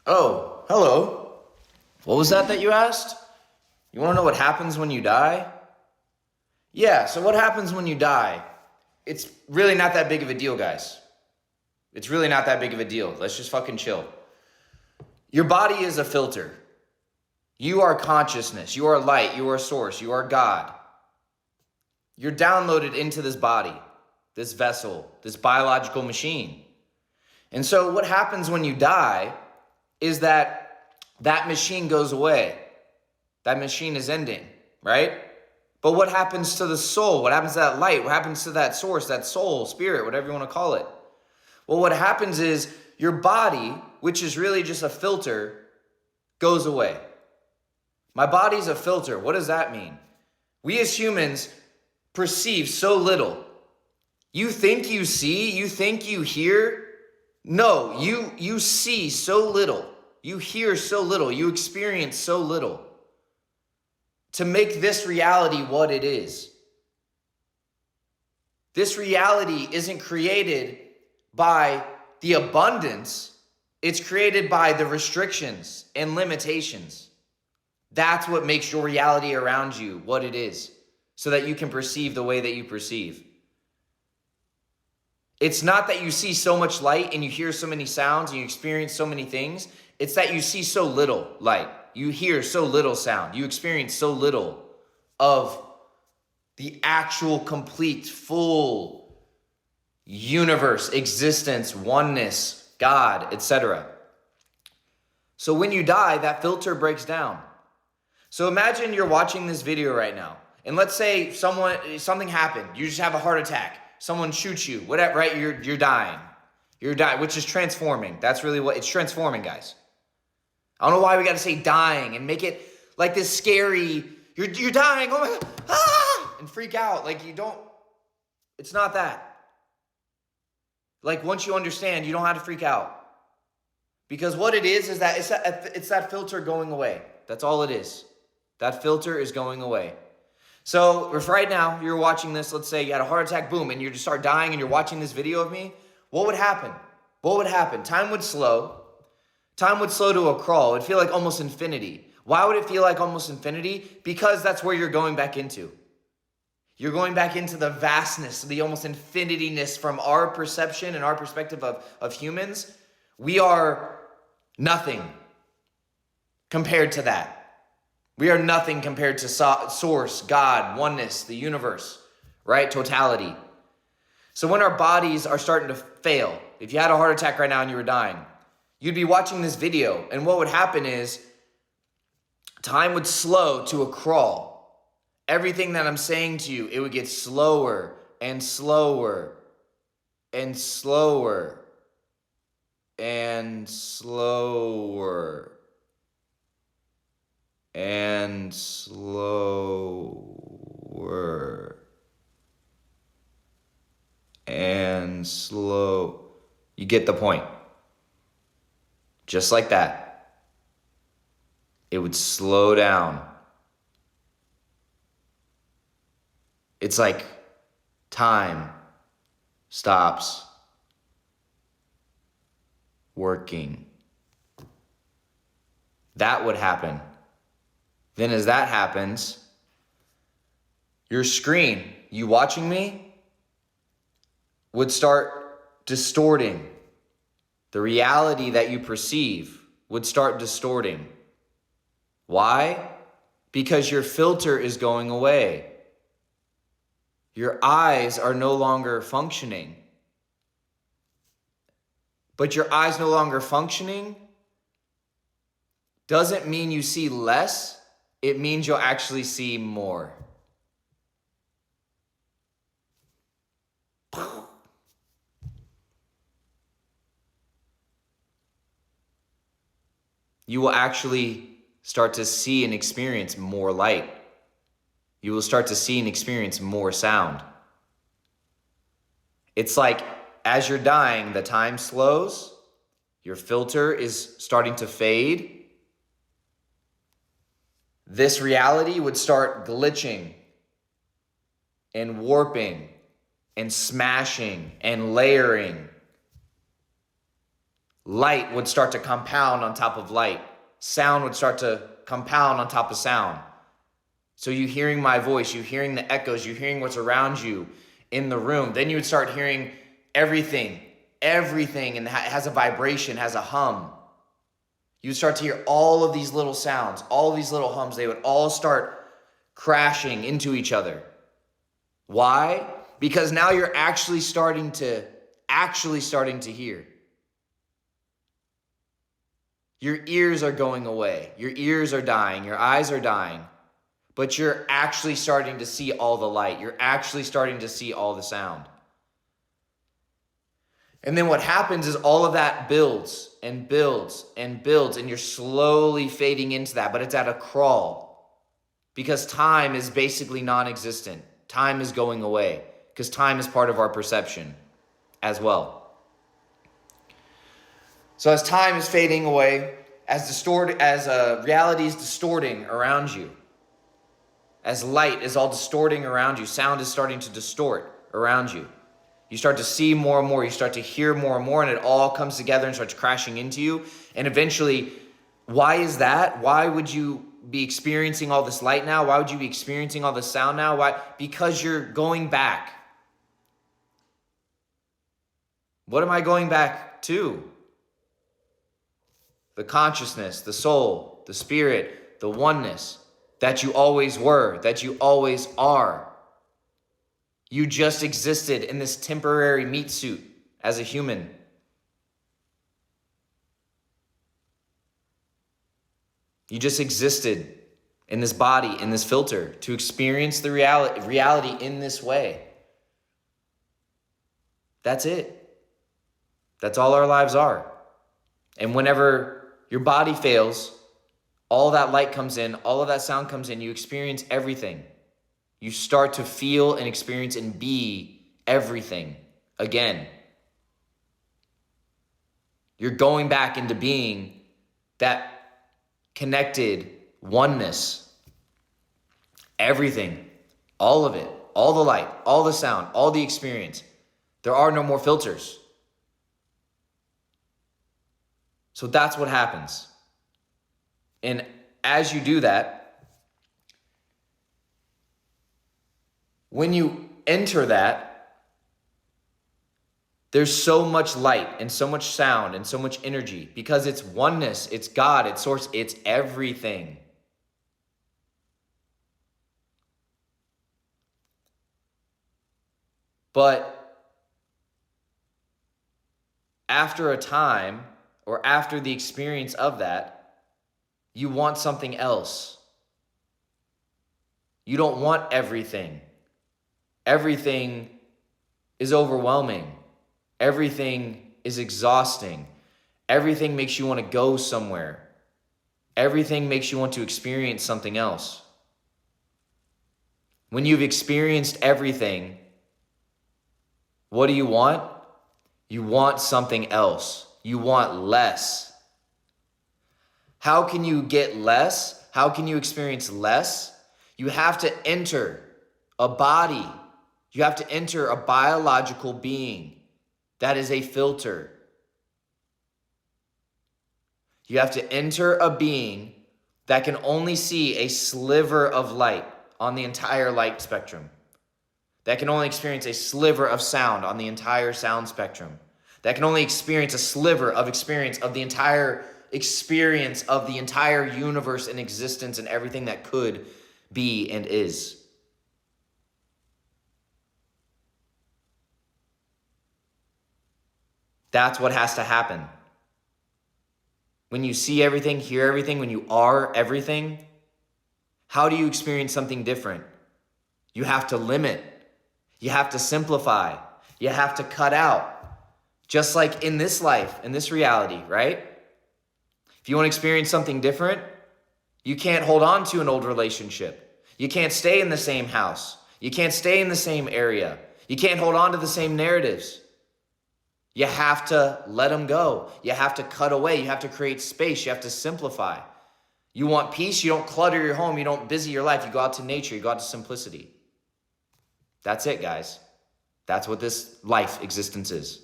Oh, hello. What was that you asked? You want to know what happens when you die? Yeah, so what happens when you die? It's really not that big of a deal, guys. It's really not that big of a deal. Let's just fucking chill. Your body is a filter. You are consciousness. You are light. You are source. You are God. You're downloaded into this body, this vessel, this biological machine. And so what happens when you die is that machine goes away. That machine is ending, right? But what happens to the soul? What happens to that light? What happens to that source, that soul, spirit, whatever you want to call it? Well, what happens is your body, which is really just a filter, goes away. My body's a filter. What does that mean? We as humans perceive so little. You think you see, you think you hear. No, you see so little. You hear so little. You experience so little to make this reality what it is. This reality isn't created by the abundance. It's created by the restrictions and limitations. That's what makes your reality around you what it is, so that you can perceive the way that you perceive. It's not that you see so much light and you hear so many sounds and you experience so many things. It's that you see so little light. You hear so little sound. You experience so little of the actual, complete, full universe, existence, oneness, God, etc. So when you die, that filter breaks down. So imagine you're watching this video right now, and let's say something happened. You just have a heart attack. Someone shoots you, whatever, right? You're dying. You're dying, which is transforming. That's really what it's transforming, guys. I don't know why we got to say dying and make it like this scary. You're dying. Oh my God, and freak out. Like you don't. It's not that. Like once you understand, you don't have to freak out, because what it is that it's that filter going away. That's all it is. That filter is going away. So if right now you're watching this, let's say you had a heart attack, boom, and you just start dying and you're watching this video of me, what would happen? What would happen? Time would slow. Time would slow to a crawl. It would feel like almost infinity. Why would it feel like almost infinity? Because that's where you're going back into. You're going back into the vastness, the almost infinityness from our perception and our perspective of humans. We are nothing compared to that. We are nothing compared to source, God, oneness, the universe, right? Totality. So when our bodies are starting to fail, if you had a heart attack right now and you were dying, you'd be watching this video, and what would happen is time would slow to a crawl. Everything that I'm saying to you, it would get slower and slower and slower and slower and slower and slow. You get the point. Just like that. It would slow down. It's like time stops working. That would happen. Then as that happens, your screen, you watching me, would start distorting. The reality that you perceive would start distorting. Why? Because your filter is going away. Your eyes are no longer functioning. But your eyes no longer functioning doesn't mean you see less. It means you'll actually see more. You will actually start to see and experience more light. You will start to see and experience more sound. It's like as you're dying, the time slows, your filter is starting to fade. This reality would start glitching and warping and smashing and layering. Light would start to compound on top of light. Sound would start to compound on top of sound. So you hearing my voice, you hearing the echoes, you hearing what's around you in the room. Then you would start hearing everything, and has a vibration, has a hum. You would start to hear all of these little sounds, all of these little hums. They would all start crashing into each other. Why? Because now you're actually starting to hear. Your ears are going away. Your ears are dying. Your eyes are dying. But you're actually starting to see all the light. You're actually starting to see all the sound. And then what happens is all of that builds and builds and builds, and you're slowly fading into that, but it's at a crawl because time is basically non-existent. Time is going away because time is part of our perception as well. So as time is fading away, as reality is distorting around you, as light is all distorting around you, sound is starting to distort around you. You start to see more and more, you start to hear more and more, and it all comes together and starts crashing into you. And eventually, why is that? Why would you be experiencing all this light now? Why would you be experiencing all this sound now? Why? Because you're going back. What am I going back to? The consciousness, the soul, the spirit, the oneness that you always were, that you always are. You just existed in this temporary meat suit as a human. You just existed in this body, in this filter, to experience the reality in this way. That's it. That's all our lives are. And whenever your body fails, all that light comes in, all of that sound comes in, you experience everything. You start to feel and experience and be everything again. You're going back into being that connected oneness. Everything, all of it, all the light, all the sound, all the experience. There are no more filters. So that's what happens. And as you do that, when you enter that, there's so much light and so much sound and so much energy because it's oneness, it's God, it's source, it's everything. But after a time or after the experience of that, you want something else. You don't want everything. Everything is overwhelming. Everything is exhausting. Everything makes you want to go somewhere. Everything makes you want to experience something else. When you've experienced everything, what do you want? You want something else. You want less. How can you get less? How can you experience less? You have to enter a body. You have to enter a biological being that is a filter. You have to enter a being that can only see a sliver of light on the entire light spectrum, that can only experience a sliver of sound on the entire sound spectrum, that can only experience a sliver of experience of the entire experience of the entire universe and existence and everything that could be and is. That's what has to happen. When you see everything, hear everything, when you are everything, how do you experience something different? You have to limit. You have to simplify. You have to cut out. Just like in this life, in this reality, right? If you want to experience something different, you can't hold on to an old relationship. You can't stay in the same house. You can't stay in the same area. You can't hold on to the same narratives. You have to let them go. You have to cut away. You have to create space. You have to simplify. You want peace? You don't clutter your home. You don't busy your life. You go out to nature. You go out to simplicity. That's it, guys. That's what this life existence is.